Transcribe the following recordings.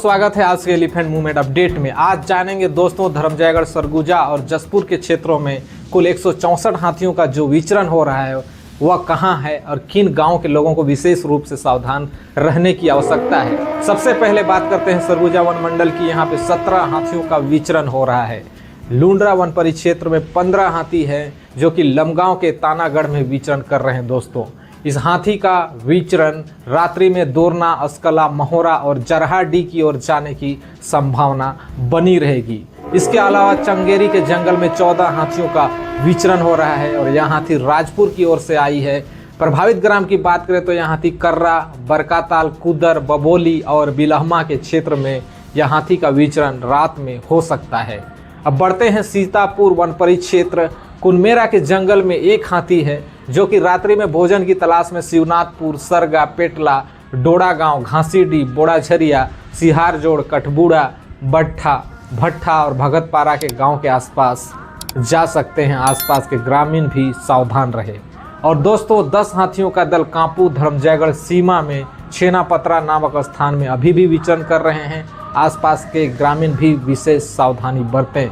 स्वागत है आज के एलिफेंट मूवमेंट अपडेट में। आज जानेंगे दोस्तों धर्मजयगढ़, सरगुजा और जसपुर के क्षेत्रों में कुल 164 हाथियों का जो विचरण हो रहा है वह कहां है और किन गांवों के लोगों को विशेष रूप से सावधान रहने की आवश्यकता है। सबसे पहले बात करते हैं सरगुजा वन मंडल की। यहाँ पे 17 हाथियों का विचरण हो रहा है। लुंड्रा वन परिक्षेत्र में 15 हाथी है जो कि लमगांव के तानागढ़ में विचरण कर रहे हैं। दोस्तों इस हाथी का विचरण रात्रि में दोरना, अस्कला, महोरा और जरहाडी की ओर जाने की संभावना बनी रहेगी। इसके अलावा चंगेरी के जंगल में 14 हाथियों का विचरण हो रहा है और यह हाथी राजपुर की ओर से आई है। प्रभावित ग्राम की बात करें तो यह हाथी कर्रा, बरकाताल, कुदर, बबोली और बिलहमा के क्षेत्र में यह हाथी का विचरण रात में हो सकता है। अब बढ़ते हैं सीतापुर वन परिक्षेत्र। कुनमेरा के जंगल में एक हाथी है जो कि रात्रि में भोजन की तलाश में शिवनाथपुर, सरगा, पेटला, डोड़ा गांव, घासीडी, बोड़ाझरिया, सिहारजोड़, कठबूड़ा, भट्ठा और भगतपारा के गांव के आसपास जा सकते हैं। आसपास के ग्रामीण भी सावधान रहे। और दोस्तों 10 हाथियों का दल कांपू धर्मजयगढ़ सीमा में छेनापत्रा नामक स्थान में अभी भी विचरण कर रहे हैं। आसपास के ग्रामीण भी विशेष सावधानी बरतें।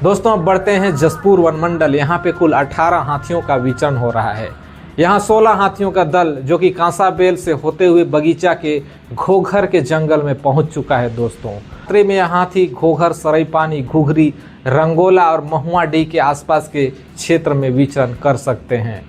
दोस्तों अब बढ़ते हैं जसपुर वन मंडल। यहाँ पे कुल 18 हाथियों का विचरण हो रहा है। यहाँ 16 हाथियों का दल जो कि कांसाबेल से होते हुए बगीचा के घोघर के जंगल में पहुंच चुका है। दोस्तों रात्रि में यह हाथी घोघर, सरईपानी, घुघरी, रंगोला और महुआडीह के आसपास के क्षेत्र में विचरण कर सकते हैं।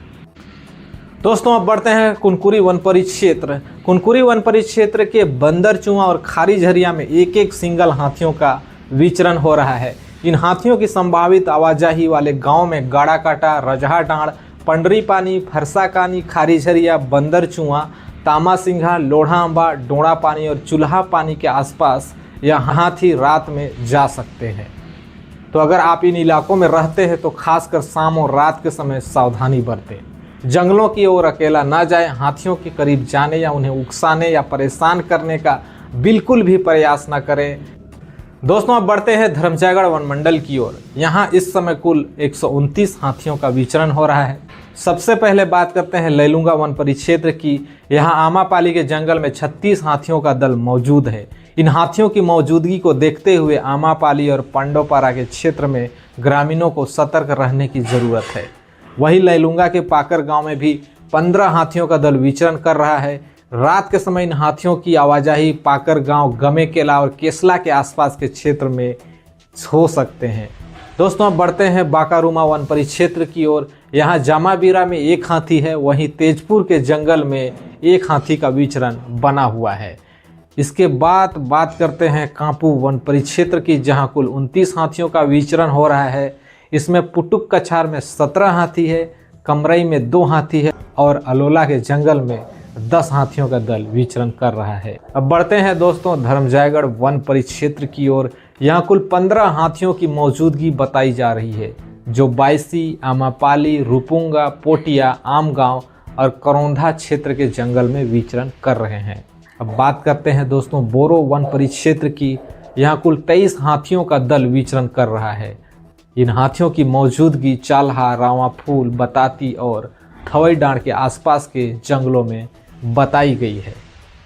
दोस्तों अब बढ़ते हैं कुनकुरी वन परिक्षेत्र। कुनकुरी वन परिक्षेत्र के बंदरचुआ और खारीझरिया में एक सिंगल हाथियों का विचरण हो रहा है। इन हाथियों की संभावित आवाजाही वाले गांव में गाड़ाकाटा, रजहाडांड़, पंडरीपानी, फरसाकानी, खारीझरिया, बंदरचुआ, तामासिंघा, लोढ़ाअंबा, डोड़ापानी और चूल्हापानी के आसपास यह हाथी रात में जा सकते हैं। तो अगर आप इन इलाकों में रहते हैं तो खासकर शाम और रात के समय सावधानी बरतें। जंगलों की ओर अकेला ना जाएं। हाथियों के करीब जाने या उन्हें उकसाने या परेशान करने का बिल्कुल भी प्रयास ना करें। दोस्तों अब बढ़ते हैं धर्मजयगढ़ वन मंडल की ओर। यहाँ इस समय कुल 129 हाथियों का विचरण हो रहा है। सबसे पहले बात करते हैं लैलूंगा वन परिक्षेत्र की। यहाँ आमापाली के जंगल में 36 हाथियों का दल मौजूद है। इन हाथियों की मौजूदगी को देखते हुए आमापाली और पांडवपारा के क्षेत्र में ग्रामीणों को सतर्क रहने की ज़रूरत है। वहीं लैलूंगा के पाकर गाँव में भी 15 हाथियों का दल विचरण कर रहा है। रात के समय इन हाथियों की आवाजाही पाकर गांव, गमे केला और केसला के आसपास के क्षेत्र में हो सकते हैं। दोस्तों अब बढ़ते हैं बाकारूमा वन परिक्षेत्र की ओर। यहाँ जामाबीरा में एक हाथी है। वहीं तेजपुर के जंगल में एक हाथी का विचरण बना हुआ है। इसके बाद बात करते हैं कांपू वन परिक्षेत्र की, जहाँ कुल 29 हाथियों का विचरण हो रहा है। इसमें पुटुक कछार में 17 हाथी है, कमरई में 2 हाथी है और अलोला के जंगल में 10 हाथियों का दल विचरण कर रहा है। अब बढ़ते हैं दोस्तों धर्मजयगढ़ वन परिक्षेत्र की ओर। यहाँ कुल 15 हाथियों की मौजूदगी बताई जा रही है जो बायसी, आमापाली, रूपुंगा, पोटिया, आमगांव और करौंधा क्षेत्र के जंगल में विचरण कर रहे हैं। अब बात करते हैं दोस्तों बोरो वन परिक्षेत्र की। यहाँ कुल 23 हाथियों का दल विचरण कर रहा है। इन हाथियों की मौजूदगी चाल्हा, रावाफूल, बताती और थवईडांड़ के आसपास के जंगलों में बताई गई है।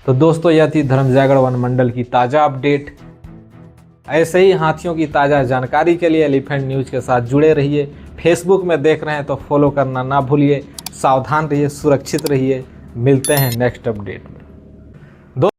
तो दोस्तों यह थी धर्मजयगढ़ वन मंडल की ताज़ा अपडेट। ऐसे ही हाथियों की ताज़ा जानकारी के लिए एलिफेंट न्यूज़ के साथ जुड़े रहिए। फेसबुक में देख रहे हैं तो फॉलो करना ना भूलिए। सावधान रहिए, सुरक्षित रहिए। मिलते हैं नेक्स्ट अपडेट में।